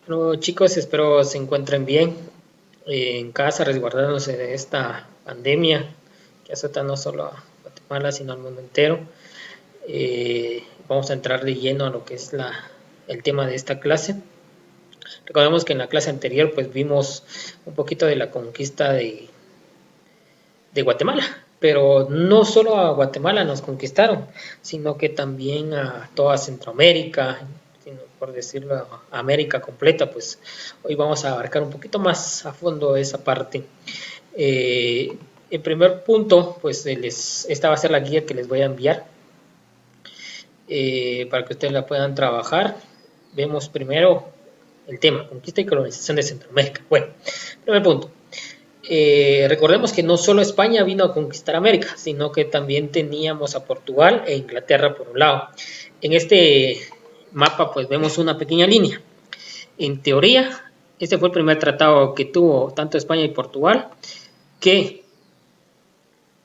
Bueno, chicos, espero se encuentren bien en casa, resguardándose de esta pandemia que azota no solo a Guatemala, sino al mundo entero. Vamos a entrar de lleno a lo que es el tema de esta clase. Recordemos que en la clase anterior pues vimos un poquito de la conquista de Guatemala, pero no solo a Guatemala nos conquistaron, sino que también a toda Centroamérica, sino por decirlo, a América completa. Pues hoy vamos a abarcar un poquito más a fondo esa parte. En primer punto, pues esta va a ser la guía que les voy a enviar para que ustedes la puedan trabajar. Vemos primero el tema, conquista y colonización de Centroamérica. Bueno, primer punto, recordemos que no solo España vino a conquistar América, sino que también teníamos a Portugal e Inglaterra por un lado. En este mapa pues vemos una pequeña línea. En teoría, este fue el primer tratado que tuvo tanto España y Portugal, que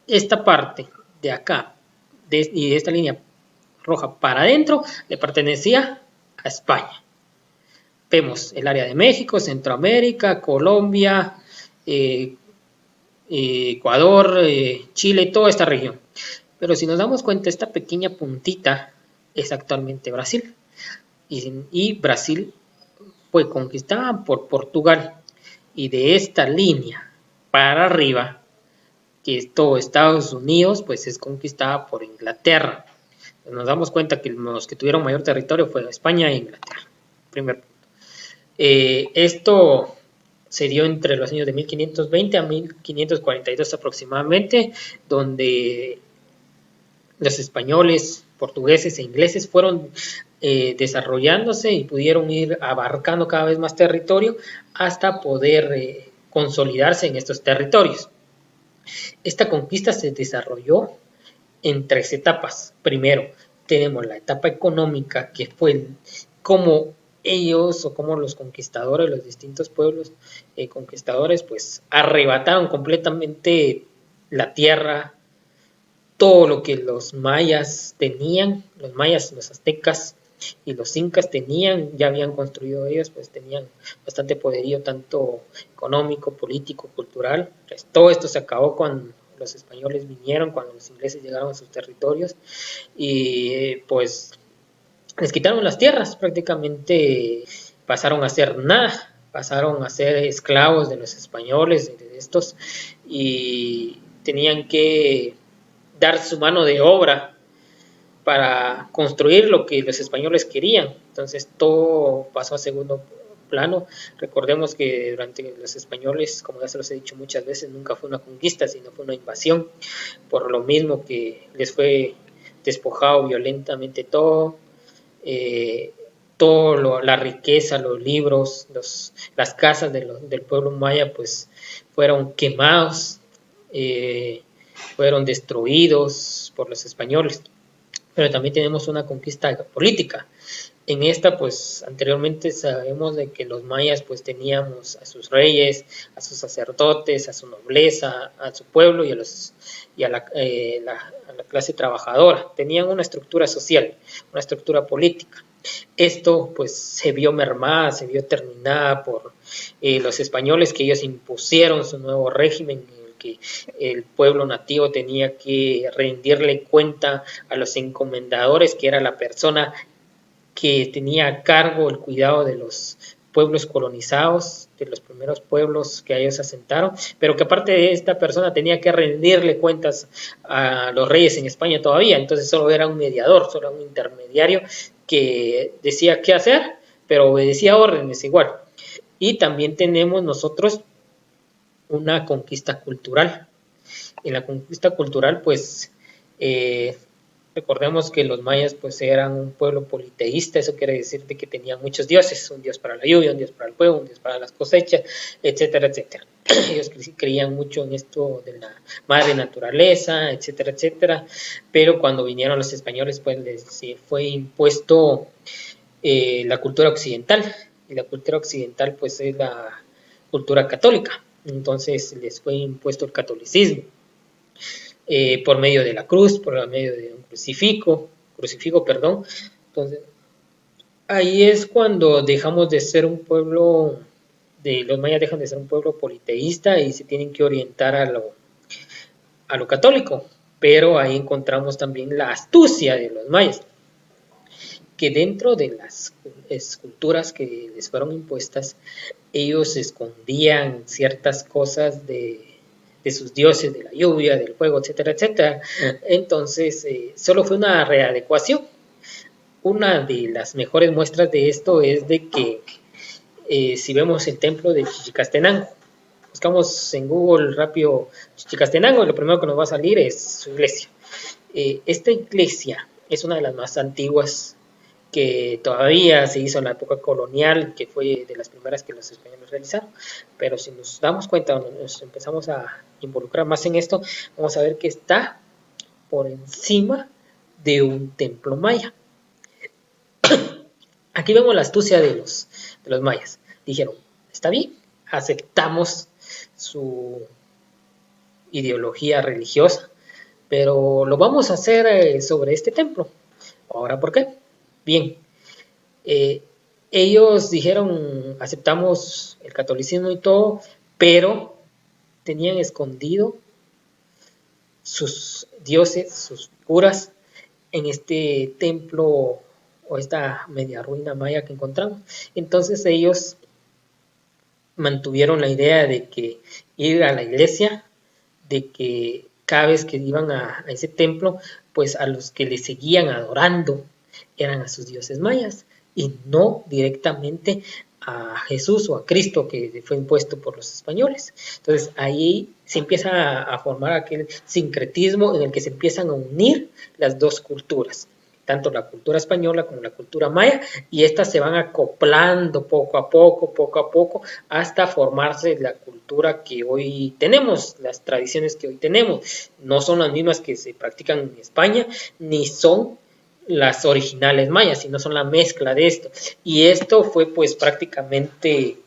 esta parte de acá y de esta línea roja para adentro le pertenecía a España. Vemos el área de México, Centroamérica, Colombia, eh, Ecuador, Chile, toda esta región. Pero si nos damos cuenta, esta pequeña puntita es actualmente Brasil. Y Brasil fue conquistada por Portugal. Y de esta línea para arriba, que es todo Estados Unidos, pues es conquistada por Inglaterra. Nos damos cuenta que los que tuvieron mayor territorio fue España e Inglaterra. Primer punto. Esto se dio entre los años de 1520 a 1542 aproximadamente, donde los españoles, portugueses e ingleses fueron desarrollándose y pudieron ir abarcando cada vez más territorio hasta poder consolidarse en estos territorios. Esta conquista se desarrolló en tres etapas. Primero, tenemos la etapa económica, que fue como ellos o como los conquistadores, los distintos pueblos conquistadores, pues arrebataron completamente la tierra, todo lo que los mayas tenían, los mayas, los aztecas y los incas tenían, ya habían construido ellos, pues tenían bastante poderío, tanto económico, político, cultural. Pues todo esto se acabó cuando los españoles vinieron, cuando los ingleses llegaron a sus territorios y pues les quitaron las tierras, prácticamente pasaron a ser nada, pasaron a ser esclavos de los españoles, de estos, y tenían que dar su mano de obra para construir lo que los españoles querían. Entonces todo pasó a segundo plano. Recordemos que durante los españoles, como ya se los he dicho muchas veces, nunca fue una conquista, sino fue una invasión, por lo mismo que les fue despojado violentamente todo, eh, la riqueza, los libros, las casas del pueblo maya, pues fueron quemados, eh, fueron destruidos por los españoles. Pero también tenemos una conquista política. En esta, pues anteriormente sabemos de que los mayas pues teníamos a sus reyes, a sus sacerdotes, a su nobleza, a su pueblo y a la clase trabajadora. Tenían una estructura social, una estructura política. Esto pues se vio mermada, se vio terminada por los españoles, que ellos impusieron su nuevo régimen, que el pueblo nativo tenía que rendirle cuenta a los encomendadores, que era la persona que tenía a cargo el cuidado de los pueblos colonizados, de los primeros pueblos que ellos asentaron, pero que aparte de esta persona tenía que rendirle cuentas a los reyes en España todavía. Entonces solo era un mediador, solo un intermediario que decía qué hacer, pero obedecía órdenes igual. Y también tenemos nosotros una conquista cultural. En la conquista cultural, pues, recordemos que los mayas pues eran un pueblo politeísta. Eso quiere decir que tenían muchos dioses, un dios para la lluvia, un dios para el fuego, un dios para las cosechas, etcétera, etcétera. Ellos creían mucho en esto de la madre naturaleza, etcétera, etcétera, pero cuando vinieron los españoles pues les fue impuesto la cultura occidental, y la cultura occidental pues es la cultura católica. Entonces les fue impuesto el catolicismo, por medio de la cruz, por medio de un crucifijo, perdón. Entonces, Ahí es cuando dejamos de ser un pueblo, los mayas dejan de ser un pueblo politeísta y se tienen que orientar a lo católico. Pero ahí encontramos también la astucia de los mayas, que dentro de las esculturas que les fueron impuestas, ellos escondían ciertas cosas de sus dioses, de la lluvia, del fuego, etcétera, etcétera. Entonces, solo fue una readecuación. Una de las mejores muestras de esto es de que si vemos el templo de Chichicastenango, buscamos en Google rápido Chichicastenango y lo primero que nos va a salir es su iglesia. Esta iglesia es una de las más antiguas que todavía se hizo en la época colonial, que fue de las primeras que los españoles realizaron. Pero si nos damos cuenta, nos empezamos a involucrar más en esto, vamos a ver que está por encima de un templo maya. Aquí vemos la astucia de los mayas. Dijeron, está bien, aceptamos su ideología religiosa, pero lo vamos a hacer sobre este templo. ¿Ahora por qué? Bien, eh, ellos dijeron, aceptamos el catolicismo y todo, pero tenían escondido sus dioses, sus figuras en este templo o esta media ruina maya que encontramos. Entonces ellos mantuvieron la idea de que ir a la iglesia, de que cada vez que iban a ese templo, pues a los que le seguían adorando eran a sus dioses mayas y no directamente a Jesús o a Cristo que fue impuesto por los españoles. Entonces ahí se empieza a formar aquel sincretismo en el que se empiezan a unir las dos culturas, tanto la cultura española como la cultura maya, y estas se van acoplando poco a poco, hasta formarse la cultura que hoy tenemos, las tradiciones que hoy tenemos. No son las mismas que se practican en España, ni son las originales mayas, sino son la mezcla de esto. Y esto fue pues prácticamente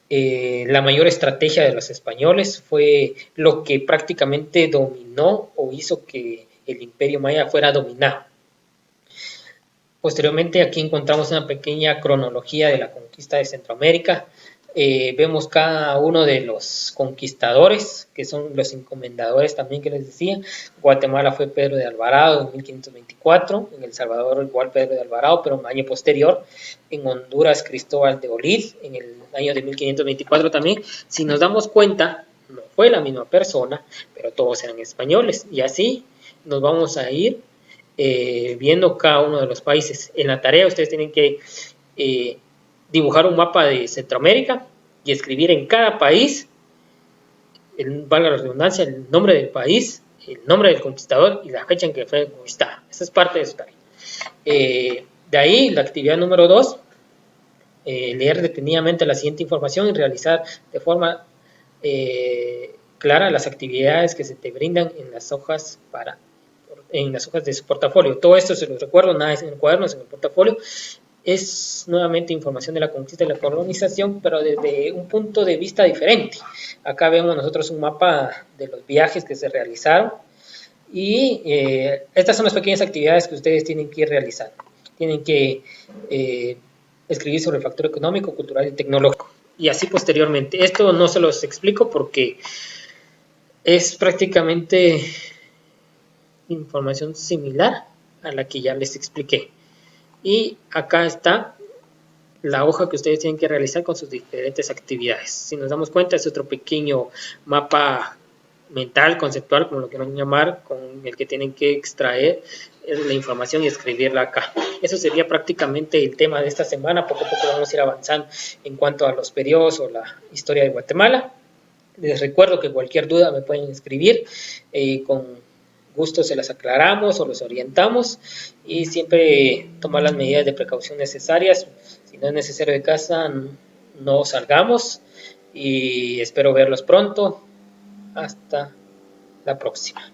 la mayor estrategia de los españoles, fue lo que prácticamente dominó o hizo que el imperio maya fuera dominado. Posteriormente aquí encontramos una pequeña cronología de la conquista de Centroamérica. Vemos cada uno de los conquistadores, que son los encomendadores también que les decía. Guatemala fue Pedro de Alvarado en 1524, en El Salvador igual Pedro de Alvarado, pero un año posterior. En Honduras Cristóbal de Olid, en el año de 1524 también. Si nos damos cuenta, no fue la misma persona, pero todos eran españoles. Y así nos vamos a ir viendo cada uno de los países. En la tarea ustedes tienen que dibujar un mapa de Centroamérica y escribir en cada país, valga la redundancia, el nombre del país, el nombre del conquistador y la fecha en que fue conquistada. Esa es parte de su tarea. De ahí, la actividad número 2, leer detenidamente la siguiente información y realizar de forma clara las actividades que se te brindan en las hojas de su portafolio. Todo esto se los recuerdo, nada es en el cuaderno, es en el portafolio. Es nuevamente información de la conquista y la colonización, pero desde un punto de vista diferente. Acá vemos nosotros un mapa de los viajes que se realizaron y estas son las pequeñas actividades que ustedes tienen que ir realizando. Tienen que escribir sobre el factor económico, cultural y tecnológico. Y así posteriormente. Esto no se los explico porque es prácticamente información similar a la que ya les expliqué. Y acá está la hoja que ustedes tienen que realizar con sus diferentes actividades. Si nos damos cuenta, es otro pequeño mapa mental, conceptual, como lo quieran llamar, con el que tienen que extraer la información y escribirla acá. Eso sería prácticamente el tema de esta semana. Poco a poco vamos a ir avanzando en cuanto a los periodos o la historia de Guatemala. Les recuerdo que cualquier duda me pueden escribir, con gusto se las aclaramos o los orientamos, y siempre tomar las medidas de precaución necesarias. Si no es necesario de casa, no salgamos, y espero verlos pronto. Hasta la próxima.